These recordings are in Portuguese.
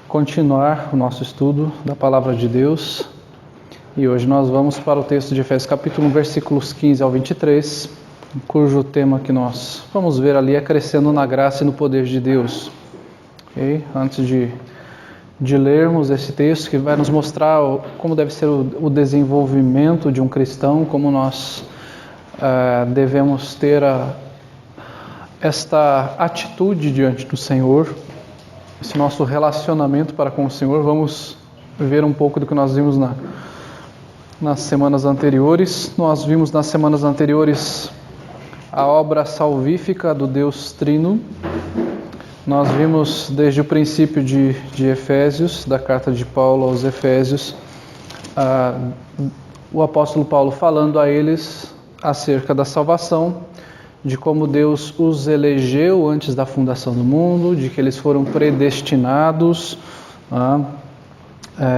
Continuar o nosso estudo da Palavra de Deus, e hoje nós vamos para o texto de Efésios capítulo 1, versículos 15 ao 23, cujo tema que nós vamos ver ali é crescendo na graça e no poder de Deus. Okay? Antes de lermos esse texto que vai nos mostrar como deve ser o desenvolvimento de um cristão, como nós devemos ter esta atitude diante do Senhor, esse nosso relacionamento para com o Senhor. Vamos ver um pouco do que nós vimos nas semanas anteriores. Nós vimos nas semanas anteriores a obra salvífica do Deus Trino. Nós vimos desde o princípio de Efésios, da carta de Paulo aos Efésios, o apóstolo Paulo falando a eles acerca da salvação, de como Deus os elegeu antes da fundação do mundo, de que eles foram predestinados,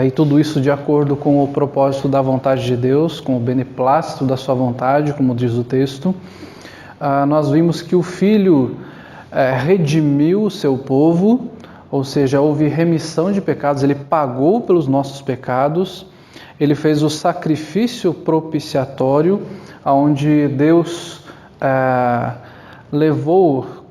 e tudo isso de acordo com o propósito da vontade de Deus, com o beneplácito da sua vontade, como diz o texto. Nós vimos que o Filho redimiu o seu povo, ou seja, houve remissão de pecados, ele pagou pelos nossos pecados, ele fez o sacrifício propiciatório, onde Deus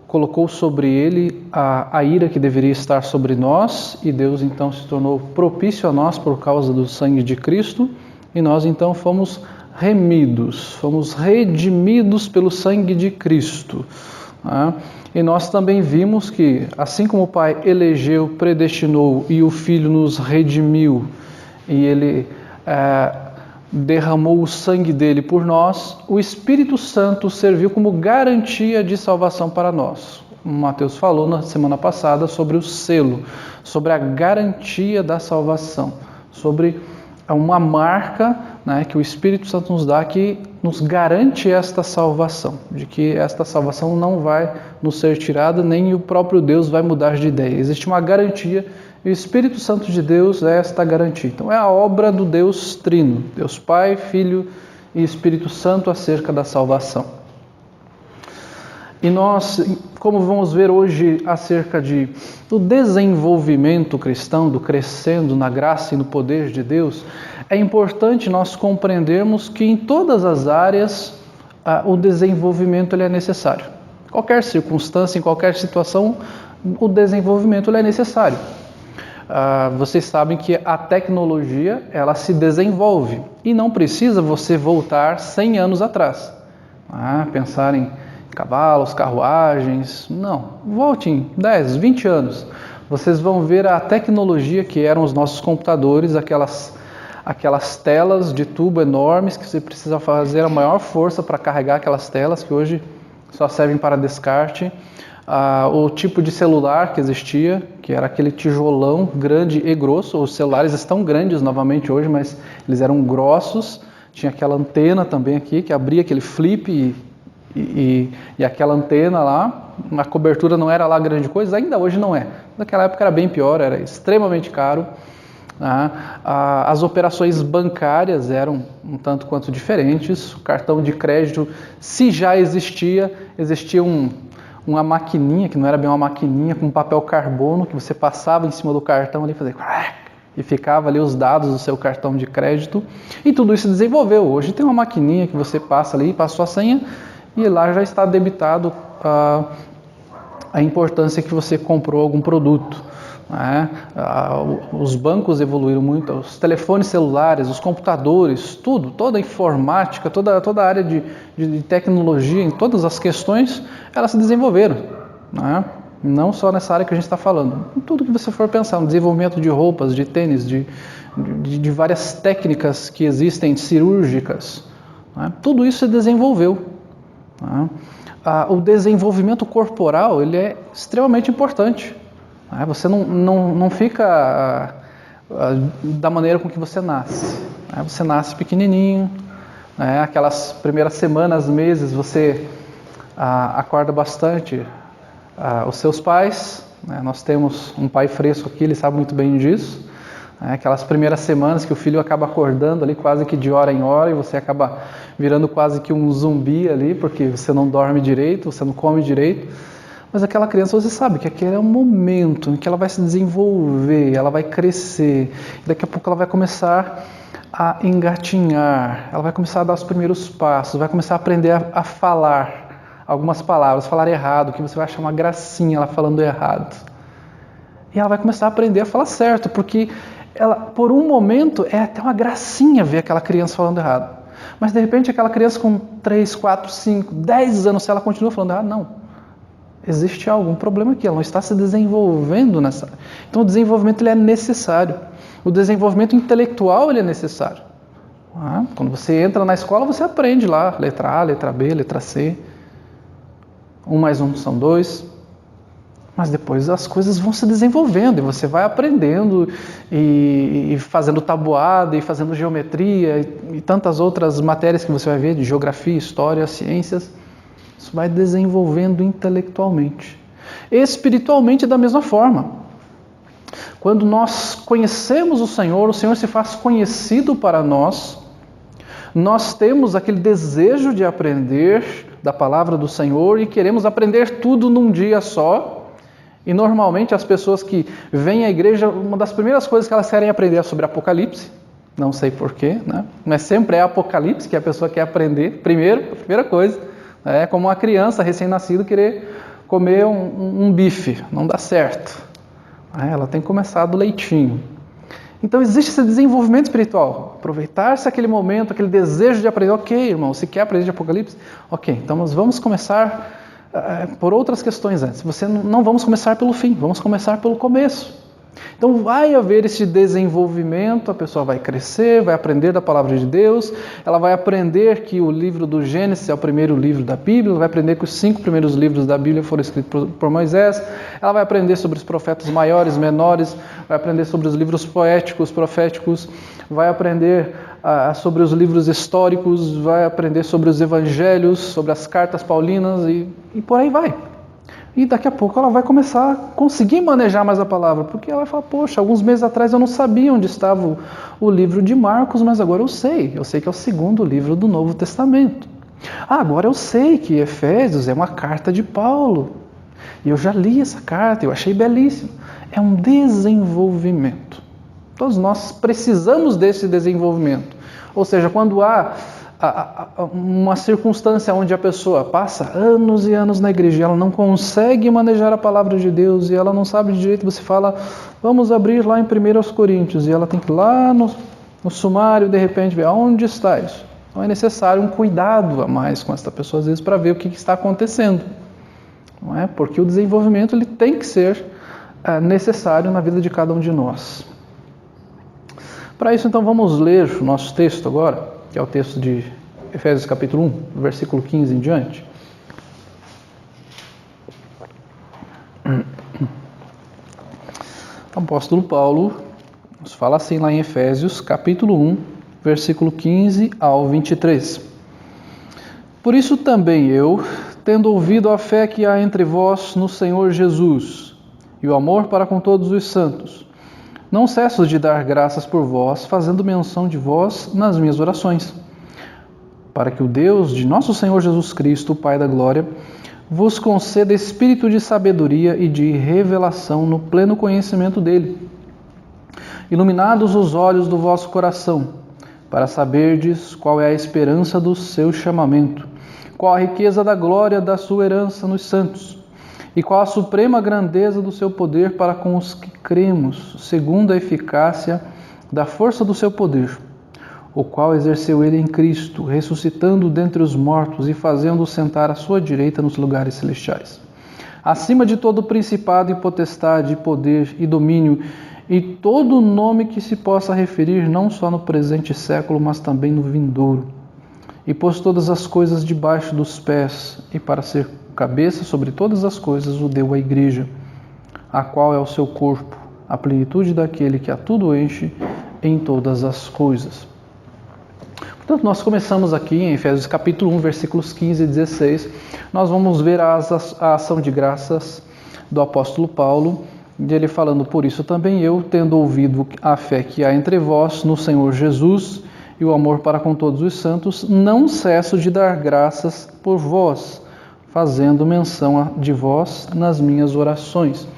colocou sobre ele a ira que deveria estar sobre nós, e Deus então se tornou propício a nós por causa do sangue de Cristo, e nós então fomos remidos, fomos redimidos pelo sangue de Cristo. E nós também vimos que, assim como o Pai elegeu, predestinou e o Filho nos redimiu, e Ele derramou o sangue dele por nós, o Espírito Santo serviu como garantia de salvação para nós. O Mateus falou na semana passada sobre o selo, sobre a garantia da salvação, sobre uma marca, que o Espírito Santo nos dá, que nos garante esta salvação, de que esta salvação não vai nos ser tirada, nem o próprio Deus vai mudar de ideia. Existe uma garantia, e o Espírito Santo de Deus é esta garantia. Então é a obra do Deus Trino, Deus Pai, Filho e Espírito Santo acerca da salvação. E nós, como vamos ver hoje acerca do desenvolvimento cristão, do crescendo na graça e no poder de Deus, é importante nós compreendermos que em todas as áreas o desenvolvimento ele é necessário. Em qualquer circunstância, em qualquer situação, o desenvolvimento ele é necessário. Vocês sabem que a tecnologia ela se desenvolve e não precisa você voltar 100 anos atrás. Pensar em cavalos, carruagens, não. Volte em 10, 20 anos. Vocês vão ver a tecnologia que eram os nossos computadores, aquelas telas de tubo enormes que você precisa fazer a maior força para carregar aquelas telas que hoje só servem para descarte. O tipo de celular que existia, que era aquele tijolão grande e grosso. Os celulares estão grandes novamente hoje, mas eles eram grossos. Tinha aquela antena também aqui, que abria aquele flip e aquela antena lá. A cobertura não era lá grande coisa, ainda hoje não é. Naquela época era bem pior, era extremamente caro. As operações bancárias eram um tanto quanto diferentes. O cartão de crédito, se já existia uma maquininha, que não era bem uma maquininha, com papel carbono, que você passava em cima do cartão ali, fazia e ficava ali os dados do seu cartão de crédito, e tudo isso se desenvolveu. Hoje tem uma maquininha que você passa ali, passa sua senha, e lá já está debitado a importância que você comprou algum produto. Os bancos evoluíram muito, os telefones celulares, os computadores, toda a informática, toda a área de tecnologia, em todas as questões, elas se desenvolveram, não só nessa área que a gente está falando. Em tudo que você for pensar, no desenvolvimento de roupas, de tênis, de várias técnicas que existem, cirúrgicas, tudo isso se desenvolveu. O desenvolvimento corporal ele é extremamente importante. Você não fica da maneira com que você nasce. Você nasce pequenininho, aquelas primeiras semanas, meses, você acorda bastante os seus pais. Nós temos um pai fresco aqui, ele sabe muito bem disso. Aquelas primeiras semanas que o filho acaba acordando ali quase que de hora em hora e você acaba virando quase que um zumbi ali, porque você não dorme direito, você não come direito. Mas aquela criança, você sabe que aquele é um momento em que ela vai se desenvolver, ela vai crescer. Daqui a pouco ela vai começar a engatinhar, ela vai começar a dar os primeiros passos, vai começar a aprender a falar algumas palavras, falar errado, que você vai achar uma gracinha ela falando errado. E ela vai começar a aprender a falar certo, porque ela, por um momento, é até uma gracinha ver aquela criança falando errado. Mas de repente aquela criança com 3, 4, 5, 10 anos, se ela continua falando errado, não. Existe algum problema aqui, ela não está se desenvolvendo nessa. Então o desenvolvimento ele é necessário. O desenvolvimento intelectual ele é necessário. Quando você entra na escola, você aprende lá, letra A, letra B, letra C. 1 mais 1 são 2. Mas depois as coisas vão se desenvolvendo e você vai aprendendo e fazendo tabuada e fazendo geometria e tantas outras matérias que você vai ver, de geografia, história, ciências. Isso vai desenvolvendo intelectualmente. Espiritualmente da mesma forma. Quando nós conhecemos o Senhor se faz conhecido para nós. Nós temos aquele desejo de aprender da palavra do Senhor e queremos aprender tudo num dia só. E normalmente as pessoas que vêm à igreja, uma das primeiras coisas que elas querem aprender é sobre Apocalipse. Não sei porquê, Mas sempre é Apocalipse que a pessoa quer aprender. A primeira coisa. É como uma criança recém-nascida querer comer um bife. Não dá certo. Ela tem que começar do leitinho. Então existe esse desenvolvimento espiritual. Aproveitar-se aquele momento, aquele desejo de aprender. Ok, irmão, você quer aprender de Apocalipse? Ok, então nós vamos começar por outras questões antes. Não vamos começar pelo fim, vamos começar pelo começo. Então vai haver esse desenvolvimento, a pessoa vai crescer, vai aprender da palavra de Deus, ela vai aprender que o livro do Gênesis é o primeiro livro da Bíblia, ela vai aprender que os 5 primeiros livros da Bíblia foram escritos por Moisés, ela vai aprender sobre os profetas maiores, menores, vai aprender sobre os livros poéticos, proféticos, vai aprender sobre os livros históricos, vai aprender sobre os evangelhos, sobre as cartas paulinas e por aí vai. E daqui a pouco ela vai começar a conseguir manejar mais a palavra, porque ela vai falar, poxa, alguns meses atrás eu não sabia onde estava o livro de Marcos, mas agora eu sei que é o 2º livro do Novo Testamento. Agora eu sei que Efésios é uma carta de Paulo, e eu já li essa carta, eu achei belíssima. É um desenvolvimento. Todos nós precisamos desse desenvolvimento. Ou seja, quando há uma circunstância onde a pessoa passa anos e anos na igreja e ela não consegue manejar a palavra de Deus e ela não sabe direito, você fala, vamos abrir lá em 1 Coríntios, e ela tem que ir lá no sumário, de repente, ver aonde está isso. Então é necessário um cuidado a mais com essa pessoa, às vezes, para ver o que está acontecendo. Não é? Porque o desenvolvimento ele tem que ser necessário na vida de cada um de nós. Para isso, então, vamos ler o nosso texto agora, que é o texto de Efésios capítulo 1, versículo 15 em diante. O apóstolo Paulo nos fala assim lá em Efésios capítulo 1, versículo 15 ao 23. Por isso também eu, tendo ouvido a fé que há entre vós no Senhor Jesus e o amor para com todos os santos, não cesso de dar graças por vós, fazendo menção de vós nas minhas orações, para que o Deus de nosso Senhor Jesus Cristo, o Pai da Glória, vos conceda espírito de sabedoria e de revelação no pleno conhecimento dele, iluminados os olhos do vosso coração, para saberdes qual é a esperança do seu chamamento, qual a riqueza da glória da sua herança nos santos, e qual a suprema grandeza do seu poder para com os que cremos, segundo a eficácia da força do seu poder, o qual exerceu ele em Cristo, ressuscitando dentre os mortos e fazendo-o sentar à sua direita nos lugares celestiais, acima de todo principado e potestade, e poder e domínio, e todo nome que se possa referir não só no presente século, mas também no vindouro. E pôs todas as coisas debaixo dos pés, e para ser cabeça sobre todas as coisas o deu à igreja, a qual é o seu corpo, a plenitude daquele que a tudo enche em todas as coisas. Portanto, nós começamos aqui em Efésios capítulo 1, versículos 15 e 16. Nós vamos ver a ação de graças do apóstolo Paulo, dele falando: por isso também eu, tendo ouvido a fé que há entre vós no Senhor Jesus e o amor para com todos os santos, não cesso de dar graças por vós, fazendo menção de vós nas minhas orações.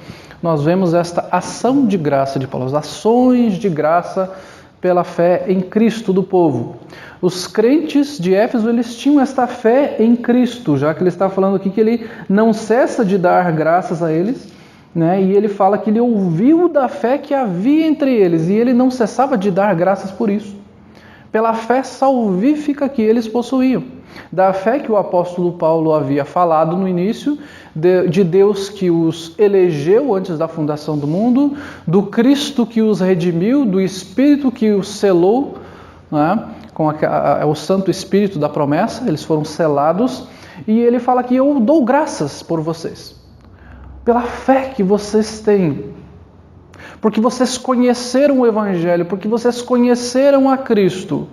Nós vemos esta ação de graça de Paulo, as ações de graça pela fé em Cristo do povo. Os crentes de Éfeso, eles tinham esta fé em Cristo, já que ele está falando aqui que ele não cessa de dar graças a eles, né? E ele fala que ele ouviu da fé que havia entre eles, e ele não cessava de dar graças por isso, pela fé salvífica que eles possuíam, da fé que o apóstolo Paulo havia falado no início, de Deus que os elegeu antes da fundação do mundo, do Cristo que os redimiu, do Espírito que os selou, né, com o Santo Espírito da promessa, eles foram selados, e ele fala que eu dou graças por vocês, pela fé que vocês têm, porque vocês conheceram o Evangelho, porque vocês conheceram a Cristo,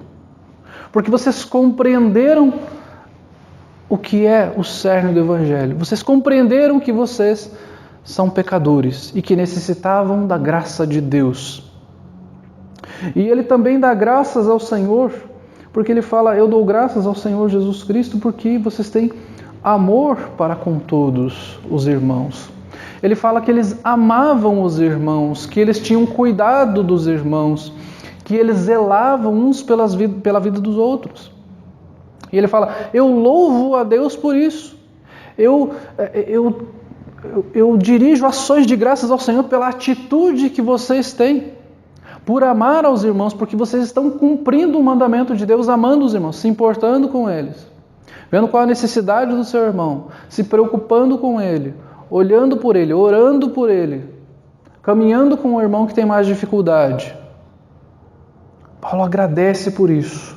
porque vocês compreenderam o que é o cerne do Evangelho. Vocês compreenderam que vocês são pecadores e que necessitavam da graça de Deus. E ele também dá graças ao Senhor, porque ele fala: eu dou graças ao Senhor Jesus Cristo porque vocês têm amor para com todos os irmãos. Ele fala que eles amavam os irmãos, que eles tinham cuidado dos irmãos, que eles zelavam uns pela vida dos outros. E ele fala: eu louvo a Deus por isso. Eu dirijo ações de graças ao Senhor pela atitude que vocês têm, por amar aos irmãos, porque vocês estão cumprindo o mandamento de Deus, amando os irmãos, se importando com eles, vendo qual a necessidade do seu irmão, se preocupando com ele, olhando por ele, orando por ele, caminhando com o irmão que tem mais dificuldade. Paulo agradece por isso.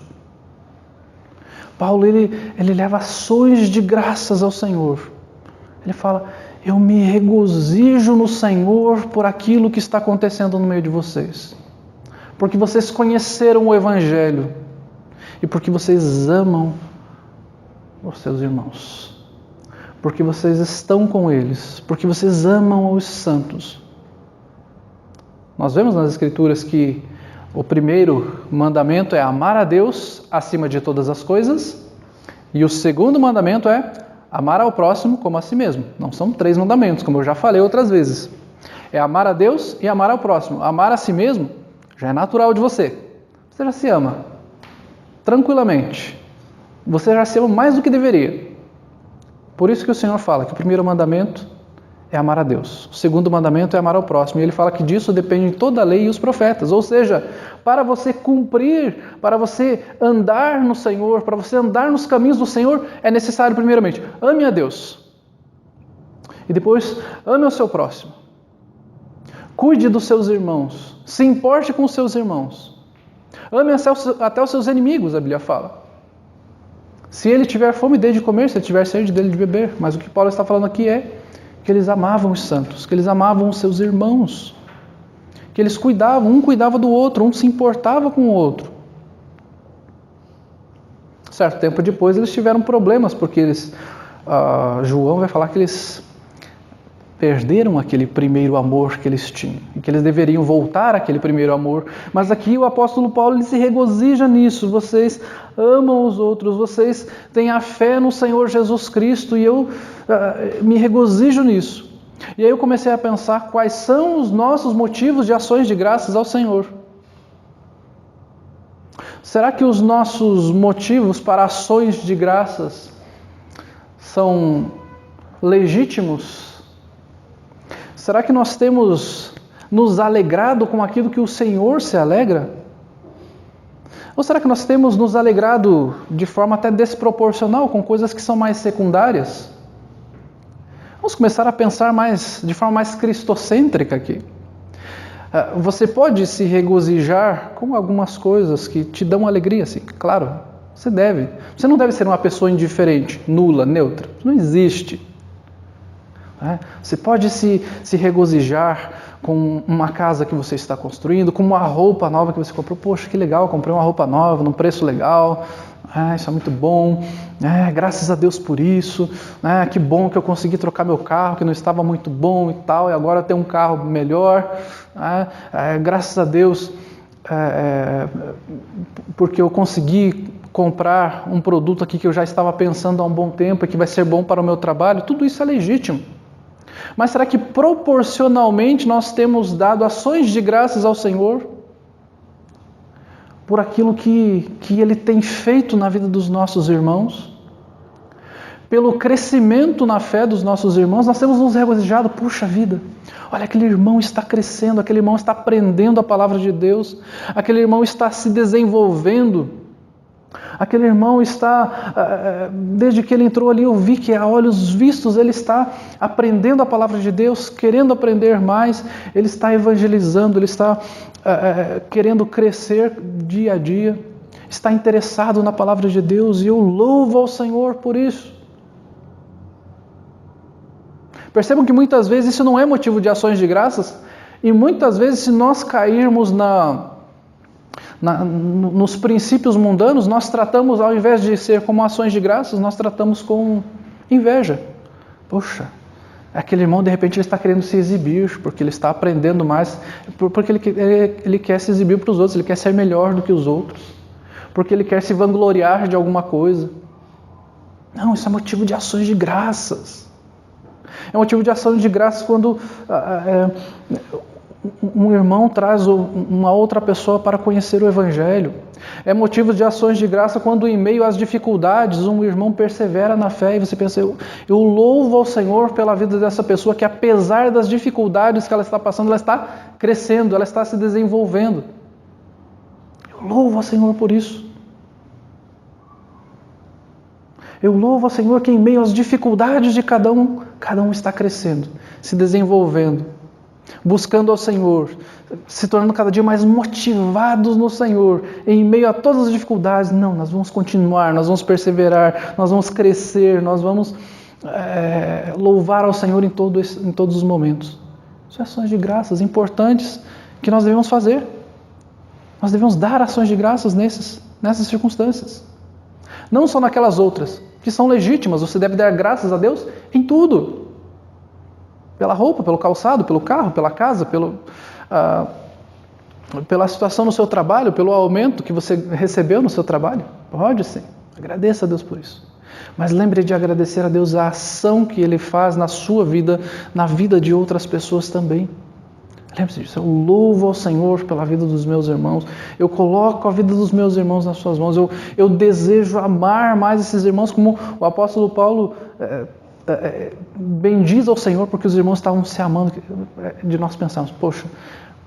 Paulo, ele leva ações de graças ao Senhor. Ele fala: eu me regozijo no Senhor por aquilo que está acontecendo no meio de vocês, porque vocês conheceram o Evangelho e porque vocês amam os seus irmãos, porque vocês estão com eles, porque vocês amam os santos. Nós vemos nas Escrituras que o primeiro mandamento é amar a Deus acima de todas as coisas, e o segundo mandamento é amar ao próximo como a si mesmo. Não são 3 mandamentos, como eu já falei outras vezes. É amar a Deus e amar ao próximo. Amar a si mesmo já é natural de você. Você já se ama tranquilamente. Você já se ama mais do que deveria. Por isso que o Senhor fala que o primeiro mandamento é amar a Deus. O segundo mandamento é amar ao próximo. E ele fala que disso depende toda a lei e os profetas. Ou seja, para você cumprir, para você andar no Senhor, para você andar nos caminhos do Senhor, é necessário primeiramente, ame a Deus. E depois, ame o seu próximo. Cuide dos seus irmãos. Se importe com os seus irmãos. Ame até os seus inimigos, a Bíblia fala. Se ele tiver fome, dê de comer. Se ele tiver sede, dê de beber. Mas o que Paulo está falando aqui é que eles amavam os santos, que eles amavam os seus irmãos, que eles cuidavam, um cuidava do outro, um se importava com o outro. Certo tempo depois eles tiveram problemas, porque João vai falar que eles perderam aquele primeiro amor que eles tinham, e que eles deveriam voltar àquele primeiro amor. Mas aqui o apóstolo Paulo, ele se regozija nisso. Vocês amam os outros, vocês têm a fé no Senhor Jesus Cristo, e eu me regozijo nisso. E aí eu comecei a pensar quais são os nossos motivos de ações de graças ao Senhor. Será que os nossos motivos para ações de graças são legítimos? Será que nós temos nos alegrado com aquilo que o Senhor se alegra? Ou será que nós temos nos alegrado de forma até desproporcional com coisas que são mais secundárias? Vamos começar a pensar de forma mais cristocêntrica aqui. Você pode se regozijar com algumas coisas que te dão alegria, sim, claro, você deve. Você não deve ser uma pessoa indiferente, nula, neutra. Isso não existe. né? Você pode se regozijar com uma casa que você está construindo, com uma roupa nova que você comprou. Poxa, que legal, comprei uma roupa nova, num preço legal. Isso é muito bom. Graças a Deus por isso. Que bom que eu consegui trocar meu carro, que não estava muito bom e tal, e agora eu tenho um carro melhor. Graças a Deus, porque eu consegui comprar um produto aqui que eu já estava pensando há um bom tempo e que vai ser bom para o meu trabalho. Tudo isso é legítimo. Mas será que proporcionalmente nós temos dado ações de graças ao Senhor por aquilo que Ele tem feito na vida dos nossos irmãos? Pelo crescimento na fé dos nossos irmãos, nós temos nos regozijado. Puxa vida, olha, aquele irmão está crescendo, aquele irmão está aprendendo a palavra de Deus, aquele irmão está se desenvolvendo, aquele irmão está, desde que ele entrou ali, eu vi que a olhos vistos ele está aprendendo a palavra de Deus, querendo aprender mais, ele está evangelizando, ele está querendo crescer dia a dia, está interessado na palavra de Deus, e eu louvo ao Senhor por isso. Percebam que muitas vezes isso não é motivo de ações de graças, e muitas vezes se nós cairmos nos princípios mundanos, nós tratamos, ao invés de ser como ações de graças, nós tratamos com inveja. Poxa, aquele irmão de repente ele está querendo se exibir, porque ele está aprendendo mais, porque ele quer se exibir para os outros, ele quer ser melhor do que os outros, porque ele quer se vangloriar de alguma coisa. Não, isso é motivo de ações de graças. É motivo de ação de graças quando um irmão traz uma outra pessoa para conhecer o Evangelho. É motivo de ações de graça quando, em meio às dificuldades, um irmão persevera na fé e você pensa, eu louvo ao Senhor pela vida dessa pessoa que, apesar das dificuldades que ela está passando, ela está crescendo, ela está se desenvolvendo. Eu louvo ao Senhor por isso. Eu louvo ao Senhor que, em meio às dificuldades de cada um está crescendo, se desenvolvendo, buscando ao Senhor, se tornando cada dia mais motivados no Senhor, em meio a todas as dificuldades. Não, nós vamos continuar, nós vamos perseverar, nós vamos crescer, nós vamos louvar ao Senhor em todos os momentos. São ações de graças importantes que nós devemos fazer. Nós devemos dar ações de graças nessas circunstâncias. Não só naquelas outras, que são legítimas, você deve dar graças a Deus em tudo. Pela roupa, pelo calçado, pelo carro, pela casa, pela situação no seu trabalho, pelo aumento que você recebeu no seu trabalho. Pode sim, agradeça a Deus por isso. Mas lembre de agradecer a Deus a ação que Ele faz na sua vida, na vida de outras pessoas também. Lembre-se disso, eu louvo ao Senhor pela vida dos meus irmãos, eu coloco a vida dos meus irmãos nas suas mãos, eu desejo amar mais esses irmãos, como o apóstolo Paulo bendiz ao Senhor porque os irmãos estavam se amando, de nós pensarmos, poxa,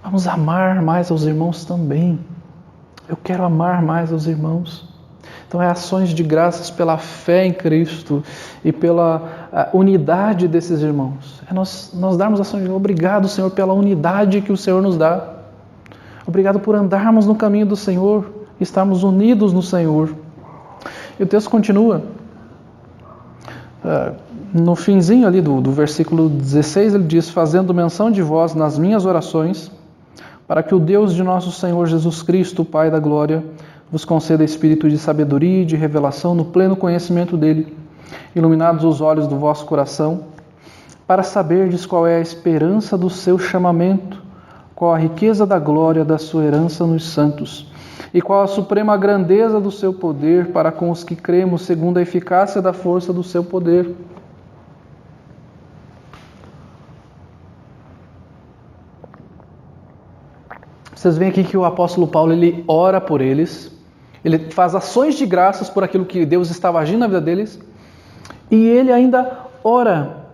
vamos amar mais aos irmãos também, eu quero amar mais aos irmãos. Então é ações de graças pela fé em Cristo e pela unidade desses irmãos. É nós darmos ações de obrigado, Senhor, pela unidade que o Senhor nos dá. Obrigado por andarmos no caminho do Senhor, estarmos unidos no Senhor. E o texto continua. No finzinho ali do versículo 16, ele diz, fazendo menção de vós nas minhas orações, para que o Deus de nosso Senhor Jesus Cristo, o Pai da glória, vos conceda espírito de sabedoria e de revelação no pleno conhecimento dele, iluminados os olhos do vosso coração, para saberdes qual é a esperança do seu chamamento, qual a riqueza da glória da sua herança nos santos, e qual a suprema grandeza do seu poder para com os que cremos, segundo a eficácia da força do seu poder. Vocês veem aqui que o apóstolo Paulo, ele ora por eles, ele faz ações de graças por aquilo que Deus estava agindo na vida deles, e ele ainda ora,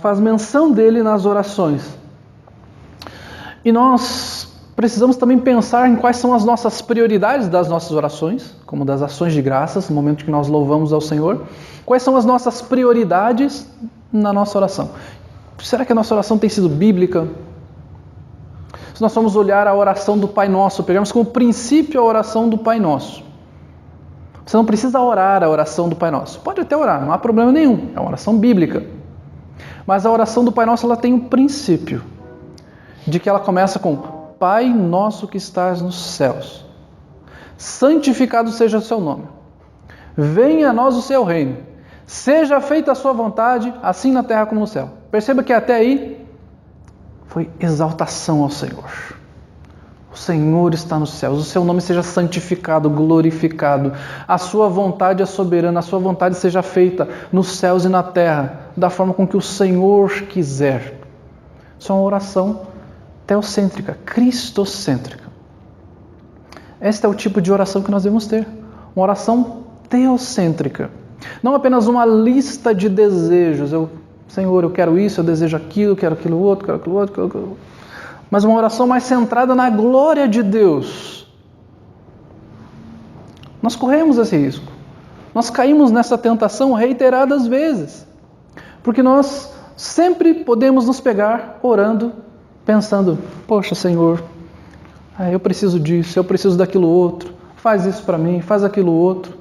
faz menção dele nas orações. E nós precisamos também pensar em quais são as nossas prioridades das nossas orações, como das ações de graças, no momento que nós louvamos ao Senhor. Quais são as nossas prioridades na nossa oração? Será que a nossa oração tem sido bíblica? Se nós formos olhar a oração do Pai Nosso, pegamos como princípio a oração do Pai Nosso. Você não precisa orar a oração do Pai Nosso. Pode até orar, não há problema nenhum. É uma oração bíblica. Mas a oração do Pai Nosso, ela tem um princípio, de que ela começa com: Pai Nosso que estás nos céus, santificado seja o seu nome. Venha a nós o seu reino. Seja feita a sua vontade, assim na terra como no céu. Perceba que até aí foi exaltação ao Senhor. O Senhor está nos céus, o seu nome seja santificado, glorificado. A sua vontade é soberana, a sua vontade seja feita nos céus e na terra, da forma com que o Senhor quiser. Isso é uma oração teocêntrica, cristocêntrica. Este é o tipo de oração que nós devemos ter. Uma oração teocêntrica. Não apenas uma lista de desejos. Senhor, eu quero isso, eu desejo aquilo, quero aquilo outro, quero aquilo outro, quero aquilo outro. Mas uma oração mais centrada na glória de Deus. Nós corremos esse risco. Nós caímos nessa tentação reiteradas vezes. Porque nós sempre podemos nos pegar orando, pensando: poxa, Senhor, eu preciso disso, eu preciso daquilo outro. Faz isso para mim, faz aquilo outro.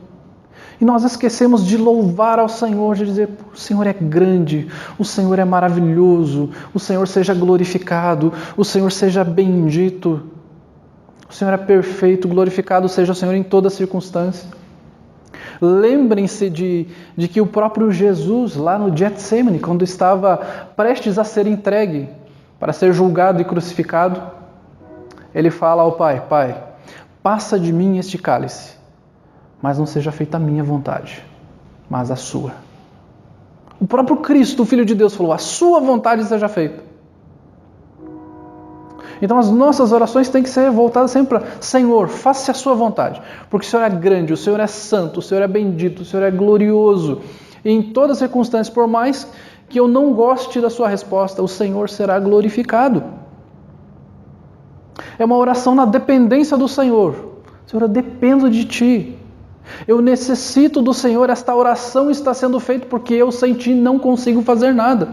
E nós esquecemos de louvar ao Senhor, de dizer: o Senhor é grande, o Senhor é maravilhoso, o Senhor seja glorificado, o Senhor seja bendito, o Senhor é perfeito, glorificado seja o Senhor em toda circunstância. Lembrem-se de que o próprio Jesus, lá no Getsemane, quando estava prestes a ser entregue para ser julgado e crucificado, ele fala ao Pai: Pai, passa de mim este cálice, mas não seja feita a minha vontade, mas a sua. O próprio Cristo, o Filho de Deus, falou: a sua vontade seja feita. Então as nossas orações têm que ser voltadas sempre para: Senhor, faça a sua vontade, porque o Senhor é grande, o Senhor é santo, o Senhor é bendito, o Senhor é glorioso. E em todas as circunstâncias, por mais que eu não goste da sua resposta, o Senhor será glorificado. É uma oração na dependência do Senhor. Senhor, eu dependo de Ti. Eu necessito do Senhor, esta oração está sendo feita porque eu sem Ti não consigo fazer nada.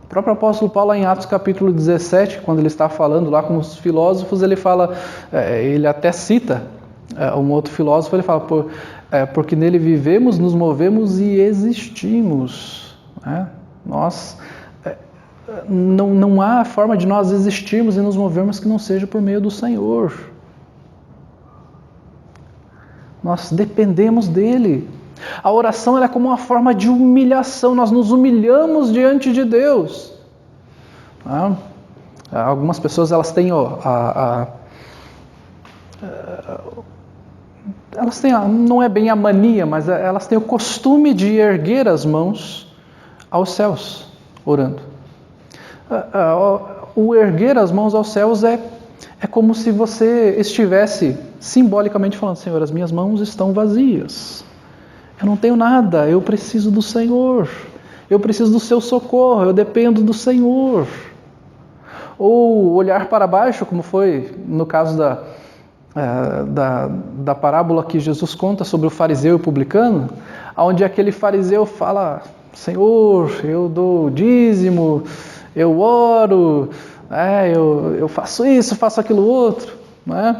O próprio apóstolo Paulo, em Atos capítulo 17, quando ele está falando lá com os filósofos, ele fala, ele até cita um outro filósofo, ele fala: porque nele vivemos, nos movemos e existimos. Não há forma de nós existirmos e nos movermos que não seja por meio do Senhor. Nós dependemos dele. A oração é como uma forma de humilhação. Nós nos humilhamos diante de Deus. Algumas pessoas, elas têm elas têm, não é bem a mania, mas elas têm o costume de erguer as mãos aos céus, orando. O erguer as mãos aos céus é como se você estivesse simbolicamente falando: Senhor, as minhas mãos estão vazias. Eu não tenho nada, eu preciso do Senhor. Eu preciso do seu socorro, eu dependo do Senhor. Ou olhar para baixo, como foi no caso da parábola que Jesus conta sobre o fariseu e o publicano, onde aquele fariseu fala: Senhor, eu dou dízimo, eu oro, eu faço isso, faço aquilo outro, não é?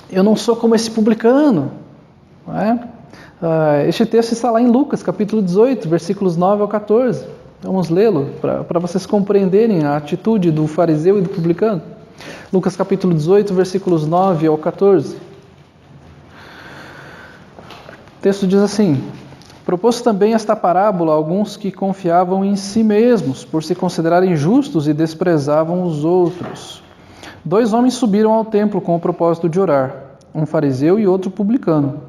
Eu não sou como esse publicano, não é? Este texto está lá em Lucas, capítulo 18, versículos 9 ao 14. Vamos lê-lo para vocês compreenderem a atitude do fariseu e do publicano. Lucas, capítulo 18, versículos 9 ao 14. O texto diz assim: propôs também esta parábola a alguns que confiavam em si mesmos, por se considerarem justos e desprezavam os outros. 2 homens subiram ao templo com o propósito de orar, um fariseu e outro publicano.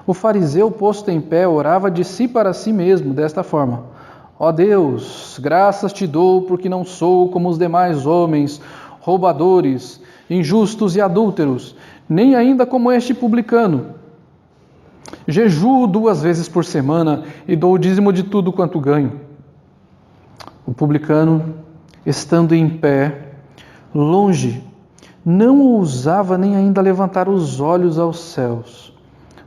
O fariseu, posto em pé, orava de si para si mesmo, desta forma: ó Deus, graças te dou, porque não sou como os demais homens, roubadores, injustos e adúlteros, nem ainda como este publicano. Jejuo 2 vezes por semana e dou o dízimo de tudo quanto ganho. O publicano, estando em pé, longe, não ousava nem ainda levantar os olhos aos céus,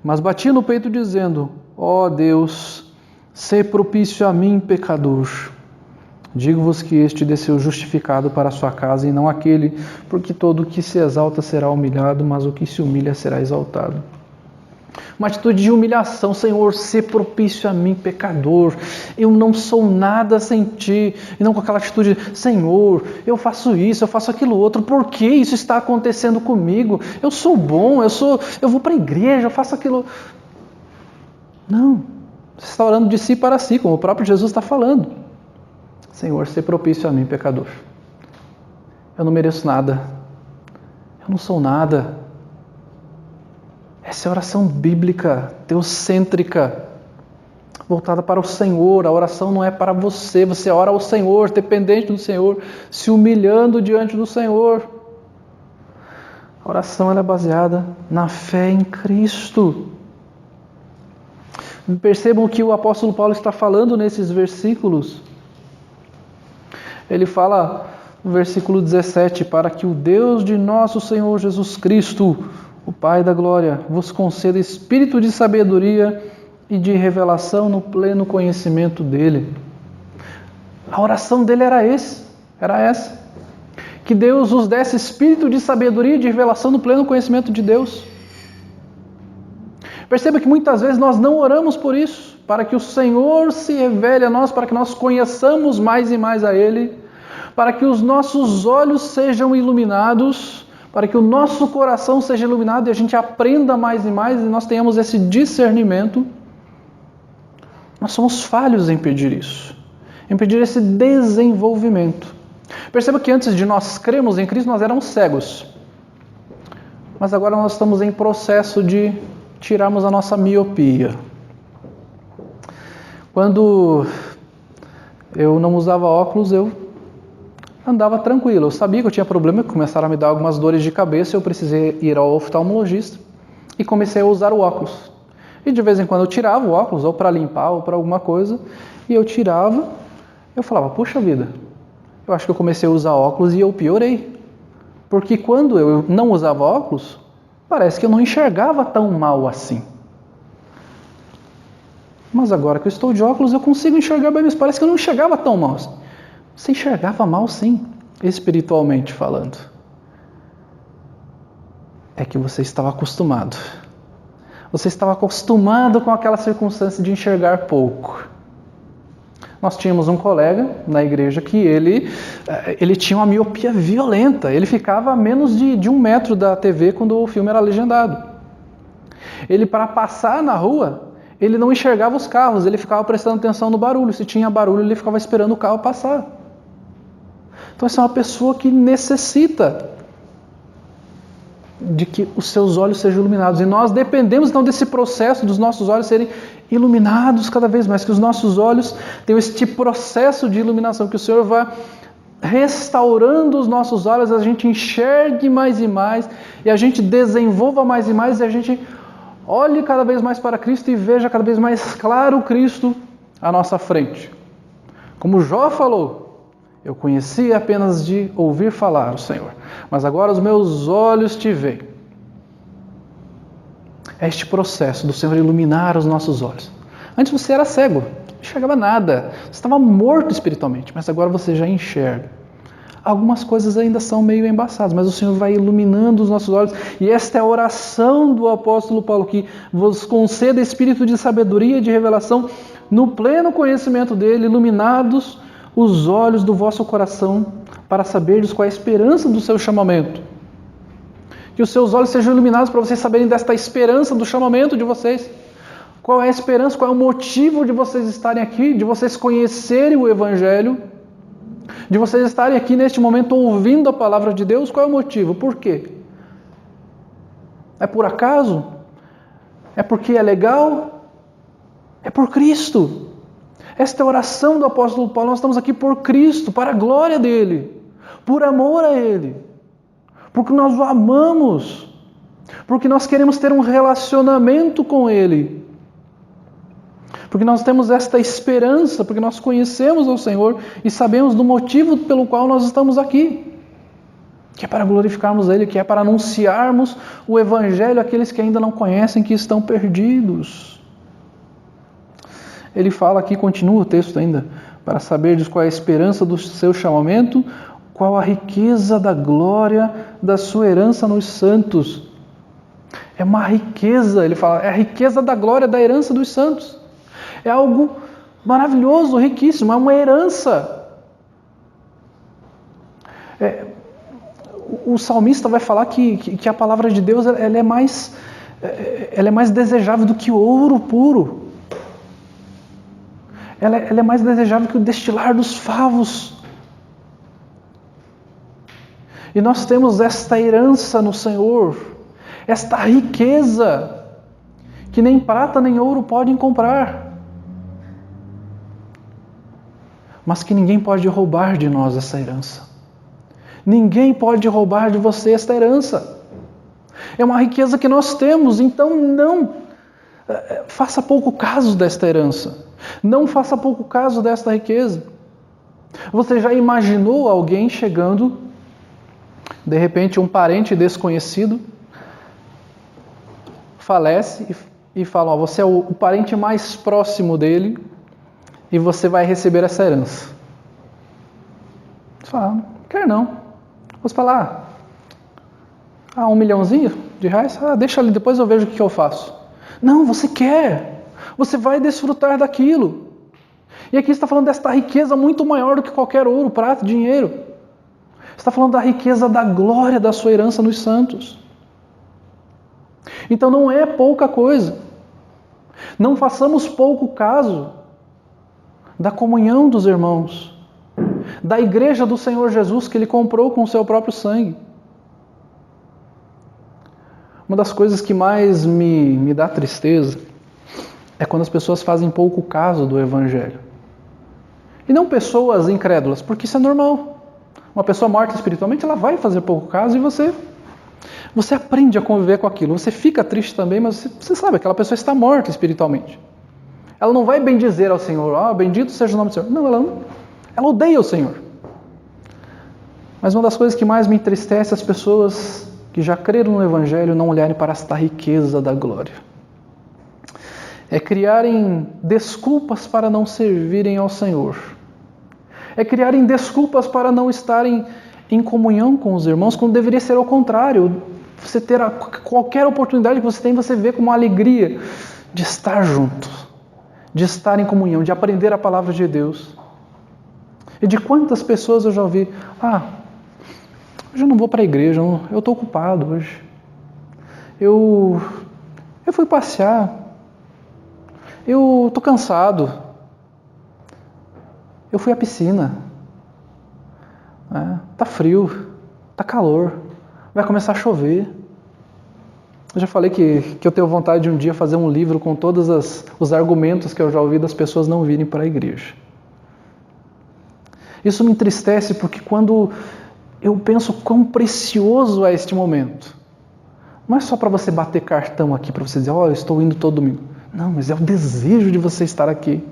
mas batia no peito dizendo: ó Deus, sê propício a mim, pecador. Digo-vos que este desceu justificado para a sua casa e não aquele, porque todo o que se exalta será humilhado, mas o que se humilha será exaltado. Uma atitude de humilhação. Senhor, sê propício a mim, pecador. Eu não sou nada sem Ti. E não com aquela atitude, Senhor, eu faço isso, eu faço aquilo outro. Por que isso está acontecendo comigo? Eu sou bom, eu vou para a igreja, eu faço aquilo. Não. Você está orando de si para si, como o próprio Jesus está falando. Senhor, sê propício a mim, pecador. Eu não mereço nada. Eu não sou nada. Essa é a oração bíblica, teocêntrica, voltada para o Senhor. A oração não é para você. Você ora ao Senhor, dependente do Senhor, se humilhando diante do Senhor. A oração ela é baseada na fé em Cristo. Percebam o que o apóstolo Paulo está falando nesses versículos. Ele fala no versículo 17, para que o Deus de nosso Senhor Jesus Cristo, o Pai da Glória, vos conceda espírito de sabedoria e de revelação no pleno conhecimento dEle. A oração dele era essa. Que Deus nos desse espírito de sabedoria e de revelação no pleno conhecimento de Deus. Perceba que muitas vezes nós não oramos por isso, para que o Senhor se revele a nós, para que nós conheçamos mais e mais a Ele, para que os nossos olhos sejam iluminados, para que o nosso coração seja iluminado e a gente aprenda mais e mais e nós tenhamos esse discernimento. Nós somos falhos em pedir isso, em pedir esse desenvolvimento. Perceba que antes de nós crermos em Cristo, nós éramos cegos. Mas agora nós estamos em processo de tirarmos a nossa miopia. Quando eu não usava óculos, eu andava tranquilo. Eu sabia que eu tinha problema, começaram a me dar algumas dores de cabeça, eu precisei ir ao oftalmologista e comecei a usar o óculos. E de vez em quando eu tirava o óculos, ou para limpar, ou para alguma coisa, e eu tirava, eu falava, puxa vida, eu acho que eu comecei a usar óculos e eu piorei. Porque quando eu não usava óculos, parece que eu não enxergava tão mal assim. Mas agora que eu estou de óculos, eu consigo enxergar bem, mas parece que eu não enxergava tão mal assim. Você enxergava mal sim, espiritualmente falando. É que você estava acostumado. Você estava acostumado com aquela circunstância de enxergar pouco. Nós tínhamos um colega na igreja que ele tinha uma miopia violenta. Ele ficava a menos de 1 metro da TV quando o filme era legendado. Ele, para passar na rua, ele não enxergava os carros, ele ficava prestando atenção no barulho. Se tinha barulho, ele ficava esperando o carro passar. Então essa é uma pessoa que necessita de que os seus olhos sejam iluminados. E nós dependemos então desse processo dos nossos olhos serem iluminados cada vez mais, que os nossos olhos tenham este processo de iluminação, que o Senhor vá restaurando os nossos olhos, a gente enxergue mais e mais, e a gente desenvolva mais e mais, e a gente olhe cada vez mais para Cristo e veja cada vez mais claro Cristo à nossa frente. Como Jó falou, eu conhecia apenas de ouvir falar o Senhor, mas agora os meus olhos te veem. É este processo do Senhor iluminar os nossos olhos. Antes você era cego, não enxergava nada, você estava morto espiritualmente, mas agora você já enxerga. Algumas coisas ainda são meio embaçadas, mas o Senhor vai iluminando os nossos olhos, e esta é a oração do apóstolo Paulo, que vos conceda espírito de sabedoria e de revelação no pleno conhecimento dele, iluminados os olhos do vosso coração, para saberdes qual é a esperança do seu chamamento. Que os seus olhos sejam iluminados para vocês saberem desta esperança do chamamento de vocês. Qual é a esperança, qual é o motivo de vocês estarem aqui, de vocês conhecerem o Evangelho, de vocês estarem aqui neste momento ouvindo a palavra de Deus. Qual é o motivo? Por quê? É por acaso? É porque é legal? É por Cristo. Esta é a oração do apóstolo Paulo. Nós estamos aqui por Cristo, para a glória dele, por amor a ele, porque nós o amamos, porque nós queremos ter um relacionamento com ele, porque nós temos esta esperança, porque nós conhecemos o Senhor e sabemos do motivo pelo qual nós estamos aqui, que é para glorificarmos ele, que é para anunciarmos o Evangelho àqueles que ainda não conhecem, que estão perdidos. Ele fala aqui, continua o texto ainda, para saberdes qual é a esperança do seu chamamento, qual a riqueza da glória da sua herança nos santos. É uma riqueza, ele fala, é a riqueza da glória, da herança dos santos. É algo maravilhoso, riquíssimo, é uma herança. O salmista vai falar que a palavra de Deus ela é mais desejável do que o ouro puro. Ela é mais desejável que o destilar dos favos. E nós temos esta herança no Senhor, esta riqueza, que nem prata nem ouro podem comprar. Mas que ninguém pode roubar de nós essa herança. Ninguém pode roubar de você esta herança. É uma riqueza que nós temos, então não faça pouco caso desta herança. Não faça pouco caso desta riqueza. Você já imaginou alguém chegando, de repente um parente desconhecido, falece e fala, você é o parente mais próximo dele e você vai receber essa herança. Você fala, não quero não. Você fala, R$1 milhãozinho de reais? Deixa ali, depois eu vejo o que eu faço. Não, você quer. Você vai desfrutar daquilo. E aqui está falando desta riqueza muito maior do que qualquer ouro, prata, dinheiro. Está falando da riqueza da glória da sua herança nos santos. Então não é pouca coisa. Não façamos pouco caso da comunhão dos irmãos, da igreja do Senhor Jesus que Ele comprou com o seu próprio sangue. Uma das coisas que mais me dá tristeza é quando as pessoas fazem pouco caso do Evangelho. E não pessoas incrédulas, porque isso é normal. Uma pessoa morta espiritualmente, ela vai fazer pouco caso e você aprende a conviver com aquilo. Você fica triste também, mas você sabe, aquela pessoa está morta espiritualmente. Ela não vai bendizer ao Senhor, bendito seja o nome do Senhor. Não, ela odeia o Senhor. Mas uma das coisas que mais me entristece é as pessoas que já creram no Evangelho não olharem para esta riqueza da glória. É criarem desculpas para não servirem ao Senhor. É criarem desculpas para não estarem em comunhão com os irmãos, quando deveria ser ao contrário. Você ter qualquer oportunidade que você tem, você vê como uma alegria de estar junto, de estar em comunhão, de aprender a palavra de Deus. E de quantas pessoas eu já ouvi, hoje eu não vou para a igreja, eu estou ocupado hoje. Eu fui passear, eu estou cansado, eu fui à piscina, está frio, está calor, vai começar a chover. Eu já falei que eu tenho vontade de um dia fazer um livro com todos os argumentos que eu já ouvi das pessoas não virem para a igreja. Isso me entristece porque quando eu penso quão precioso é este momento, não é só para você bater cartão aqui, para você dizer, eu estou indo todo domingo. Não, mas é o desejo de você estar aqui.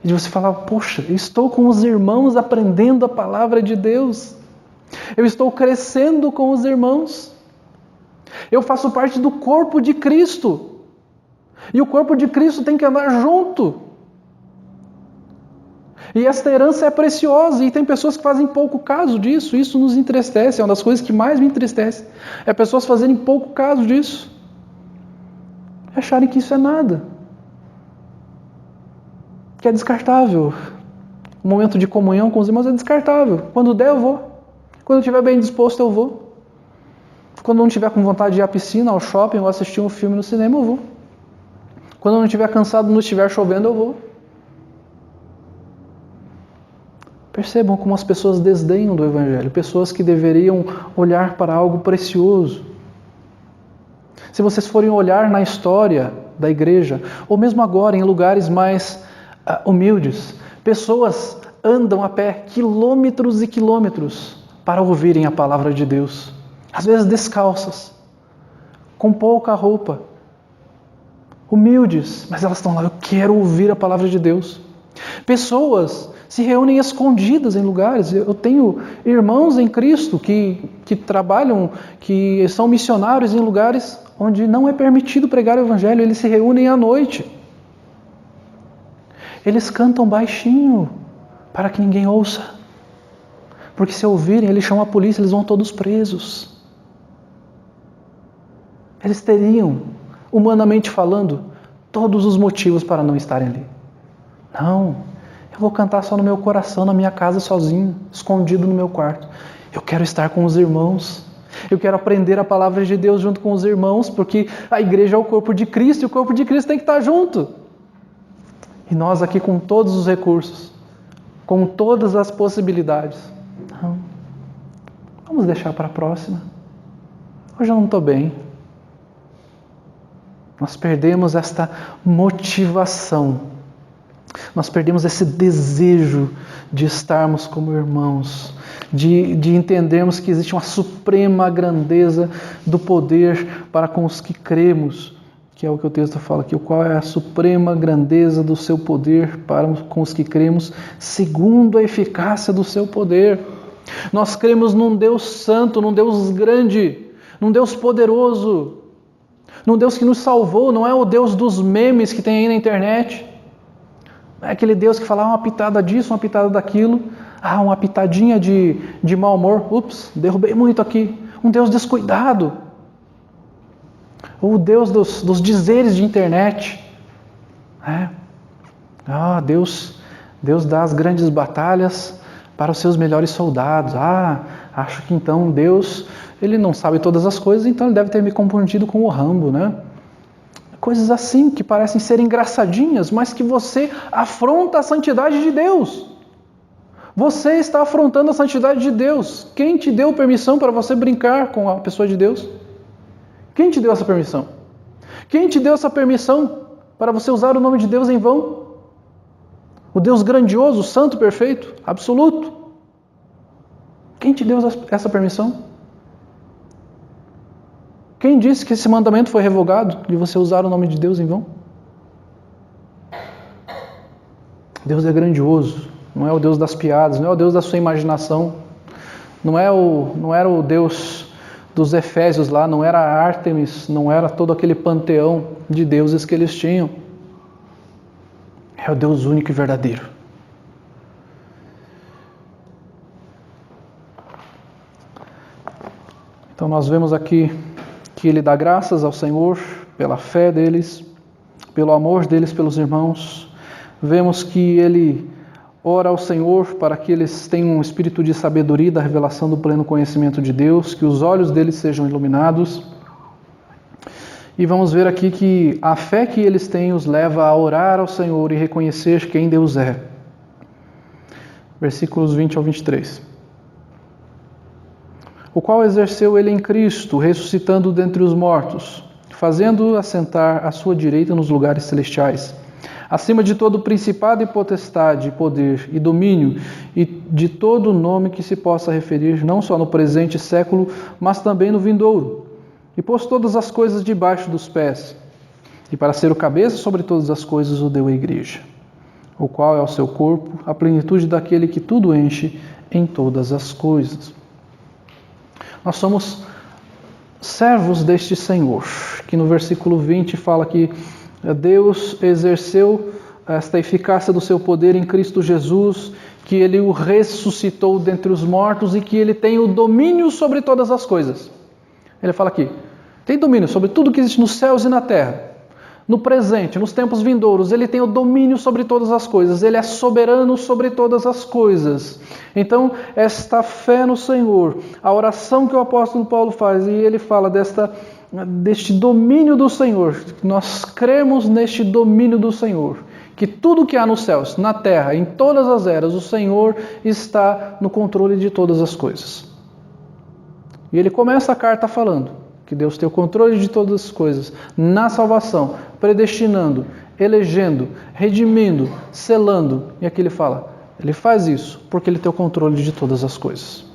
E de você falar, poxa, eu estou com os irmãos aprendendo a palavra de Deus. Eu estou crescendo com os irmãos. Eu faço parte do corpo de Cristo. E o corpo de Cristo tem que andar junto. E esta herança é preciosa. E tem pessoas que fazem pouco caso disso. Isso nos entristece. É uma das coisas que mais me entristece. É pessoas fazerem pouco caso disso. E acharem que isso é nada. Que é descartável. O momento de comunhão com os irmãos é descartável. Quando der, eu vou. Quando eu estiver bem disposto, eu vou. Quando eu não estiver com vontade de ir à piscina, ao shopping, ou assistir um filme no cinema, eu vou. Quando eu não estiver cansado, não estiver chovendo, eu vou. Percebam como as pessoas desdenham do Evangelho. Pessoas que deveriam olhar para algo precioso. Se vocês forem olhar na história da igreja, ou mesmo agora em lugares mais humildes, pessoas andam a pé quilômetros e quilômetros para ouvirem a palavra de Deus. Às vezes descalças, com pouca roupa, humildes, mas elas estão lá, eu quero ouvir a palavra de Deus. Pessoas se reúnem escondidas em lugares. Eu tenho irmãos em Cristo que trabalham, que são missionários em lugares onde não é permitido pregar o Evangelho. Eles se reúnem à noite. Eles cantam baixinho para que ninguém ouça. Porque se ouvirem, eles chamam a polícia, eles vão todos presos. Eles teriam, humanamente falando, todos os motivos para não estarem ali. Não, eu vou cantar só no meu coração, na minha casa sozinho, escondido no meu quarto. Eu quero estar com os irmãos. Eu quero aprender a palavra de Deus junto com os irmãos, porque a igreja é o corpo de Cristo e o corpo de Cristo tem que estar junto. E nós aqui com todos os recursos, com todas as possibilidades. Não. Vamos deixar para a próxima. Hoje eu não estou bem. Nós perdemos esta motivação. Nós perdemos esse desejo de estarmos como irmãos, de entendermos que existe uma suprema grandeza do poder para com os que cremos, que é o que o texto fala aqui, qual é a suprema grandeza do seu poder para com os que cremos, segundo a eficácia do seu poder. Nós cremos num Deus santo, num Deus grande, num Deus poderoso, num Deus que nos salvou, não é o Deus dos memes que tem aí na internet. Não é aquele Deus que fala uma pitada disso, uma pitada daquilo, uma pitadinha de mau humor, ups, derrubei muito aqui. Um Deus descuidado. Ou o Deus dos dizeres de internet. Deus dá as grandes batalhas para os seus melhores soldados. Acho que então Deus, ele não sabe todas as coisas, então ele deve ter me confundido com o Rambo, né? Coisas assim que parecem ser engraçadinhas, mas que você afronta a santidade de Deus. Você está afrontando a santidade de Deus. Quem te deu permissão para você brincar com a pessoa de Deus? Quem te deu essa permissão? Quem te deu essa permissão para você usar o nome de Deus em vão? O Deus grandioso, santo, perfeito, absoluto. Quem te deu essa permissão? Quem disse que esse mandamento foi revogado de você usar o nome de Deus em vão? Deus é grandioso, não é o Deus das piadas, não é o Deus da sua imaginação, não era o Deus dos Efésios lá, não era Ártemis, não era todo aquele panteão de deuses que eles tinham. É o Deus único e verdadeiro. Então nós vemos aqui que ele dá graças ao Senhor pela fé deles, pelo amor deles pelos irmãos. Vemos que ele ora ao Senhor para que eles tenham um espírito de sabedoria, da revelação do pleno conhecimento de Deus, que os olhos deles sejam iluminados. E vamos ver aqui que a fé que eles têm os leva a orar ao Senhor e reconhecer quem Deus é. Versículos 20 ao 23. O qual exerceu ele em Cristo, ressuscitando dentre os mortos, fazendo-o assentar à sua direita nos lugares celestiais, acima de todo principado e potestade, poder e domínio, e de todo nome que se possa referir, não só no presente século, mas também no vindouro, e pôs todas as coisas debaixo dos pés, e para ser o cabeça sobre todas as coisas o deu à igreja, o qual é o seu corpo, a plenitude daquele que tudo enche em todas as coisas. Nós somos servos deste Senhor, que no versículo 20 fala que Deus exerceu esta eficácia do seu poder em Cristo Jesus, que ele o ressuscitou dentre os mortos e que ele tem o domínio sobre todas as coisas. Ele fala aqui, tem domínio sobre tudo que existe nos céus e na terra. No presente, nos tempos vindouros, ele tem o domínio sobre todas as coisas, ele é soberano sobre todas as coisas. Então, esta fé no Senhor, a oração que o apóstolo Paulo faz, e ele fala deste domínio do Senhor, nós cremos neste domínio do Senhor, que tudo que há nos céus, na terra, em todas as eras, o Senhor está no controle de todas as coisas. E ele começa a carta falando que Deus tem o controle de todas as coisas, na salvação, predestinando, elegendo, redimindo, selando. E aqui ele fala, ele faz isso porque ele tem o controle de todas as coisas.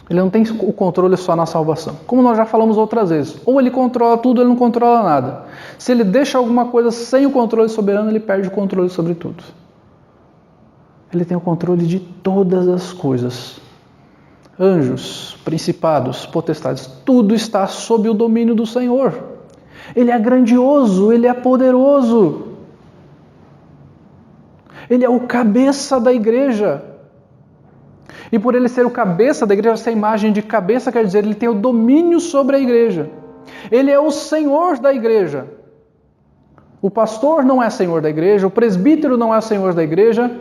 Ele não tem o controle só na salvação. Como nós já falamos outras vezes, ou ele controla tudo, ou ele não controla nada. Se ele deixa alguma coisa sem o controle soberano, ele perde o controle sobre tudo. Ele tem o controle de todas as coisas. Anjos, principados, potestades, tudo está sob o domínio do Senhor. Ele é grandioso, ele é poderoso. Ele é o cabeça da igreja. E por ele ser o cabeça da igreja, essa imagem de cabeça quer dizer, ele tem o domínio sobre a igreja. Ele é o Senhor da igreja. O pastor não é senhor da igreja, o presbítero não é senhor da igreja.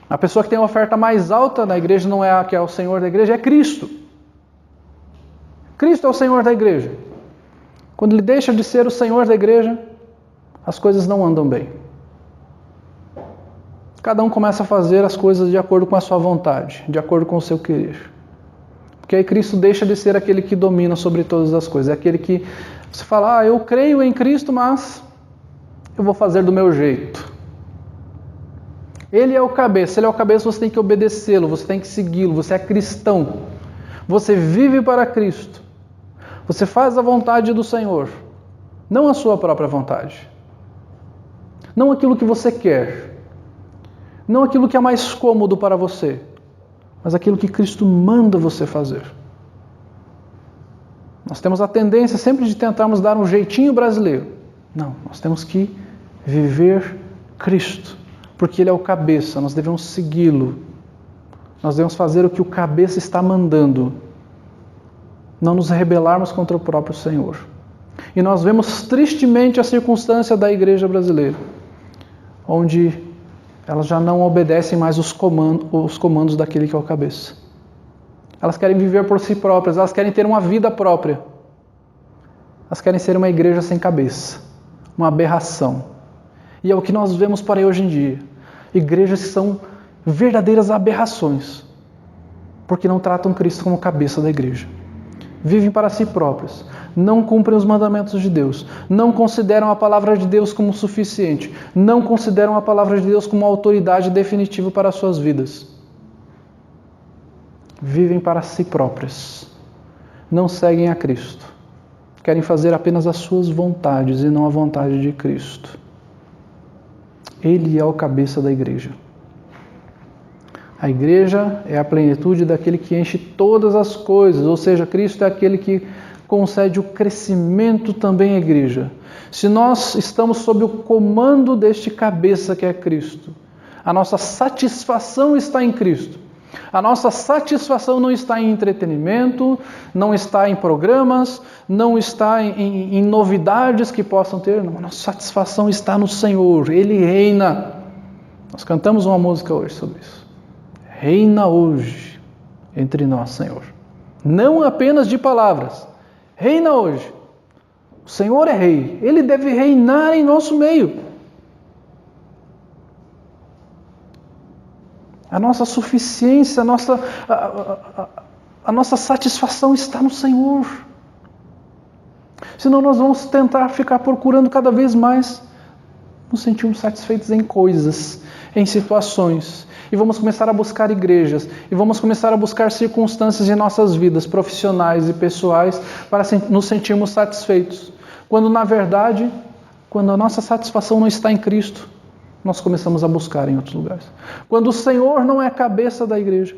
A pessoa que tem a oferta mais alta na igreja não é a que é o senhor da igreja, é Cristo. Cristo é o senhor da igreja. Quando ele deixa de ser o senhor da igreja, as coisas não andam bem. Cada um começa a fazer as coisas de acordo com a sua vontade, de acordo com o seu querer. Porque aí Cristo deixa de ser aquele que domina sobre todas as coisas. É aquele que você fala, eu creio em Cristo, mas eu vou fazer do meu jeito. Ele é o cabeça, você tem que obedecê-lo, você tem que segui-lo, você é cristão. Você vive para Cristo. Você faz a vontade do Senhor, não a sua própria vontade. Não aquilo que você quer. Não aquilo que é mais cômodo para você, mas aquilo que Cristo manda você fazer. Nós temos a tendência sempre de tentarmos dar um jeitinho brasileiro. Não, nós temos que viver Cristo, porque Ele é o cabeça, nós devemos segui-lo. Nós devemos fazer o que o cabeça está mandando. Não nos rebelarmos contra o próprio Senhor. E nós vemos tristemente a circunstância da igreja brasileira, onde elas já não obedecem mais os comandos daquele que é o cabeça. Elas querem viver por si próprias, elas querem ter uma vida própria. Elas querem ser uma igreja sem cabeça, uma aberração. E é o que nós vemos por aí hoje em dia. Igrejas que são verdadeiras aberrações, porque não tratam Cristo como cabeça da igreja. Vivem para si próprios, não cumprem os mandamentos de Deus, não consideram a palavra de Deus como suficiente, não consideram a palavra de Deus como autoridade definitiva para as suas vidas. Vivem para si próprios, não seguem a Cristo, querem fazer apenas as suas vontades e não a vontade de Cristo. Ele é o cabeça da igreja. A igreja é a plenitude daquele que enche todas as coisas, ou seja, Cristo é aquele que concede o crescimento também à igreja. Se nós estamos sob o comando deste cabeça que é Cristo, a nossa satisfação está em Cristo. A nossa satisfação não está em entretenimento, não está em programas, não está em novidades que possam ter. Não, a nossa satisfação está no Senhor, Ele reina. Nós cantamos uma música hoje sobre isso. Reina hoje entre nós, Senhor. Não apenas de palavras. Reina hoje. O Senhor é rei. Ele deve reinar em nosso meio. A nossa suficiência, a nossa satisfação está no Senhor. Senão nós vamos tentar ficar procurando cada vez mais nos sentirmos satisfeitos em coisas, em situações. E vamos começar a buscar igrejas. E vamos começar a buscar circunstâncias em nossas vidas profissionais e pessoais para nos sentirmos satisfeitos. Quando na verdade, quando a nossa satisfação não está em Cristo, nós começamos a buscar em outros lugares. Quando o Senhor não é a cabeça da igreja,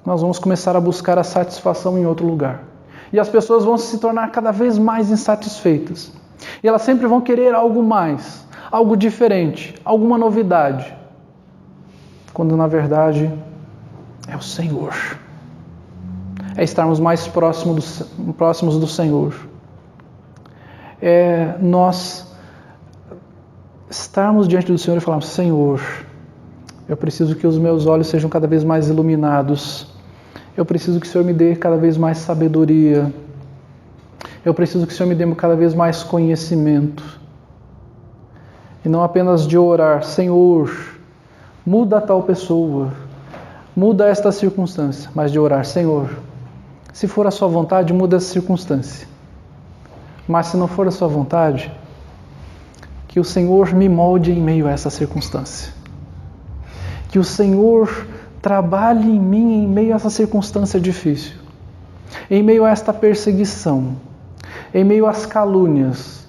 nós vamos começar a buscar a satisfação em outro lugar. E as pessoas vão se tornar cada vez mais insatisfeitas. E elas sempre vão querer algo mais, algo diferente, alguma novidade. Quando na verdade é o Senhor. É estarmos mais próximos do Senhor. É nós estarmos diante do Senhor e falarmos: Senhor, eu preciso que os meus olhos sejam cada vez mais iluminados. Eu preciso que o Senhor me dê cada vez mais sabedoria. Eu preciso que o Senhor me dê cada vez mais conhecimento. E não apenas de orar: Senhor, muda tal pessoa, muda esta circunstância, mas de orar: Senhor, se for a sua vontade, muda essa circunstância. Mas se não for a sua vontade, que o Senhor me molde em meio a essa circunstância. Que o Senhor trabalhe em mim em meio a essa circunstância difícil. Em meio a esta perseguição. Em meio às calúnias.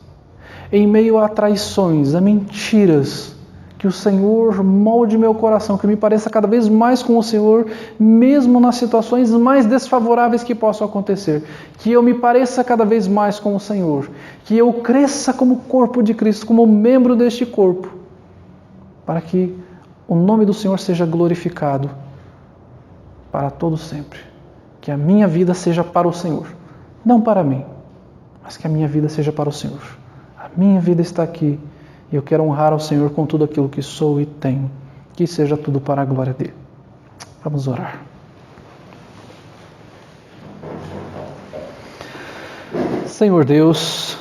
Em meio a traições, a mentiras. Que o Senhor molde meu coração, que eu me pareça cada vez mais com o Senhor, mesmo nas situações mais desfavoráveis que possam acontecer. Que eu me pareça cada vez mais com o Senhor. Que eu cresça como corpo de Cristo, como membro deste corpo. Para que o nome do Senhor seja glorificado para todo sempre. Que a minha vida seja para o Senhor, não para mim, mas que a minha vida seja para o Senhor. A minha vida está aqui e eu quero honrar ao Senhor com tudo aquilo que sou e tenho. Que seja tudo para a glória dele. Vamos orar. Senhor Deus,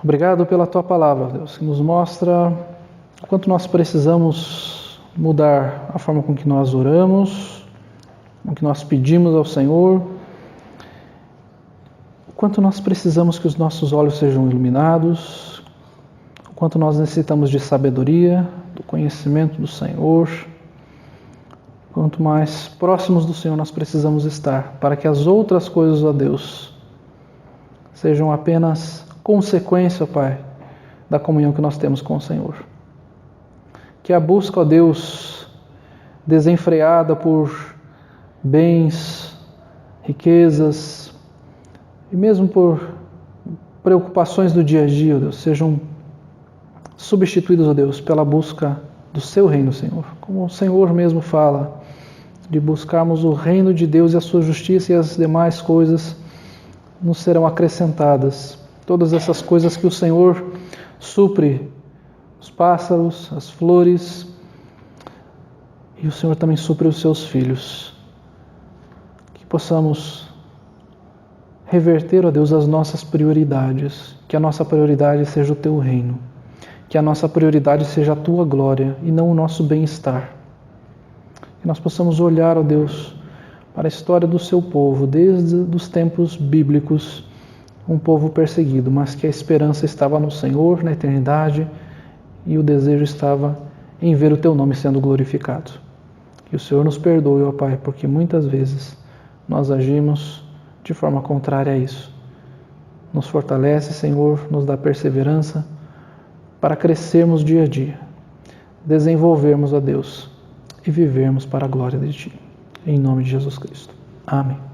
obrigado pela Tua palavra, Deus, que nos mostra o quanto nós precisamos mudar a forma com que nós oramos, com que nós pedimos ao Senhor, o quanto nós precisamos que os nossos olhos sejam iluminados, o quanto nós necessitamos de sabedoria, do conhecimento do Senhor, quanto mais próximos do Senhor nós precisamos estar, para que as outras coisas, ó Deus, sejam apenas consequência, ó Pai, da comunhão que nós temos com o Senhor. Que a busca, ó Deus, desenfreada por bens, riquezas e mesmo por preocupações do dia a dia, ó Deus, sejam substituídos, ó Deus, pela busca do Seu reino, Senhor. Como o Senhor mesmo fala, de buscarmos o reino de Deus e a Sua justiça, e as demais coisas nos serão acrescentadas. Todas essas coisas que o Senhor supre, os pássaros, as flores, e o Senhor também supre os Seus filhos. Que possamos reverter, ó Deus, as nossas prioridades, que a nossa prioridade seja o Teu reino, que a nossa prioridade seja a Tua glória e não o nosso bem-estar. Que nós possamos olhar, ó Deus, para a história do Seu povo, desde os tempos bíblicos, um povo perseguido, mas que a esperança estava no Senhor, na eternidade, e o desejo estava em ver o Teu nome sendo glorificado. Que o Senhor nos perdoe, ó Pai, porque muitas vezes nós agimos de forma contrária a isso. Nos fortalece, Senhor, nos dá perseverança para crescermos dia a dia, desenvolvermos, ó Deus, e vivermos para a glória de Ti. Em nome de Jesus Cristo. Amém.